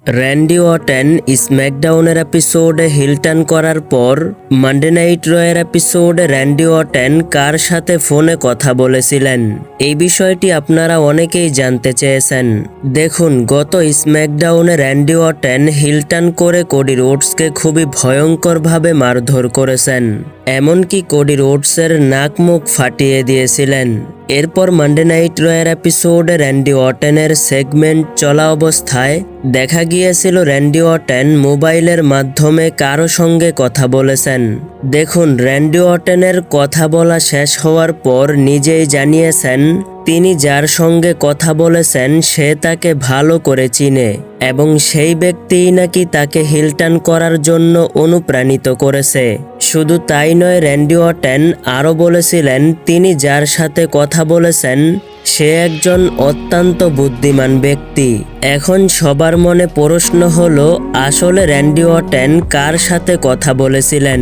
Randy Orton স্ম্যাকডাউনের এপিসোডে hill turn করার পর মানডে নাইট রয়ের এপিসোডে র্যান্ডি অর্টন কার সাথে ফোনে কথা বলেছিলেন, এই বিষয়টি আপনারা অনেকেই জানতে চেয়েছেন। দেখুন, গত স্ম্যাকডাউনে র্যান্ডি অর্টন হিল টার্ন করে কোডি রোডসকে খুবই ভয়ঙ্করভাবে মারধর করেছেন, এমনকি কোডি রোডসের নাক মুখ ফাটিয়ে দিয়েছিলেন। এরপর মানডে নাইট রয়ের এপিসোডে র্যান্ডি অর্টনের সেগমেন্ট চলা অবস্থায় দেখা গিয়েছিল র্যান্ডি অর্টন মোবাইলের মাধ্যমে কারো সঙ্গে কথা বলেছেন। দেখুন, র্যান্ডি অর্টনের কথা বলা শেষ হওয়ার পর নিজেই জানিয়েছেন তিনি যার সঙ্গে কথা বলেছেন সে তাকে ভালো করে চিনে এবং সেই ব্যক্তিই নাকি তাকে হিল টার্ন করার জন্য অনুপ্রাণিত করেছে। শুধু তাই নয়, র্যান্ডি অর্টন আরও বলেছিলেন তিনি যার সাথে কথা বলেছেন সে একজন অত্যন্ত বুদ্ধিমান ব্যক্তি। এখন সবার মনে প্রশ্ন হলো, আসলে র্যান্ডি অর্টন কার সাথে কথা বলেছিলেন?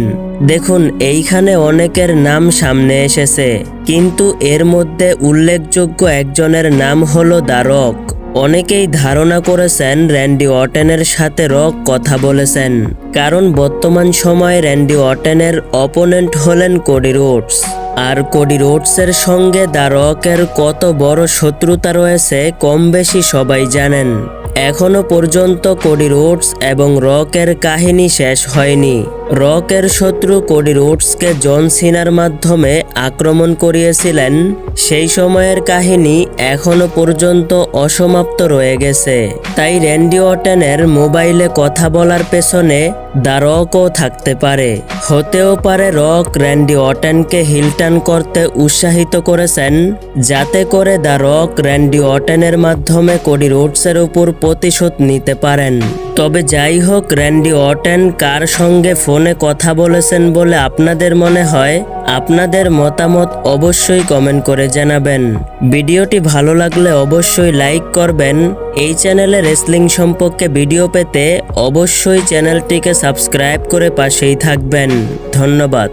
দেখুন, এইখানে অনেকের নাম সামনে এসেছে, কিন্তু এর মধ্যে উল্লেখযোগ্য একজনের নাম হলো দ্য রক। অনেকেই ধারণা করেছেন র্যান্ডি অর্টনের সাথে রক কথা বলেছেন, কারণ বর্তমান সময়ে র্যান্ডি অর্টনের অপোনেন্ট হলেন কোডি রোডস। আর কোডি রোডসের সঙ্গে দ্য রকের কত বড় শত্রুতা রয়েছে কম বেশি সবাই জানেন। এখনো পর্যন্ত কোডি রোডস এবং রকের কাহিনী শেষ হয়নি। রকের শত্রু কোডি রোডসকে জন সিনার মাধ্যমে আক্রমণ করিয়েছিলেন, সেই সময়ের কাহিনী এখনো পর্যন্ত অসমাপ্ত রয়ে গেছে। তাই র্যান্ডি অর্টনের মোবাইলে কথা বলার পেছনে দ্য রকও থাকতে পারে। হতেও পারে রক র্যান্ডি অর্টনকে হিল টার্ন করতে উৎসাহিত করেছেন, যাতে করে দ্য রক র্যান্ডি অর্টনের মাধ্যমে কোডি রোডসের উপর প্রতিশোধ নিতে পারেন। তবে যাই হোক, র্যান্ডি অর্টন কার সঙ্গে ফোনে কথা বলেছেন বলে আপনাদের মনে হয়? আপনাদের মতামত অবশ্যই কমেন্ট করে জানাবেন। ভিডিওটি ভালো লাগলে অবশ্যই লাইক করবেন। এই চ্যানেলে রেসলিং সম্পর্কে ভিডিও পেতে অবশ্যই চ্যানেলটিকে সাবস্ক্রাইব করে পাশেই থাকবেন। ধন্যবাদ।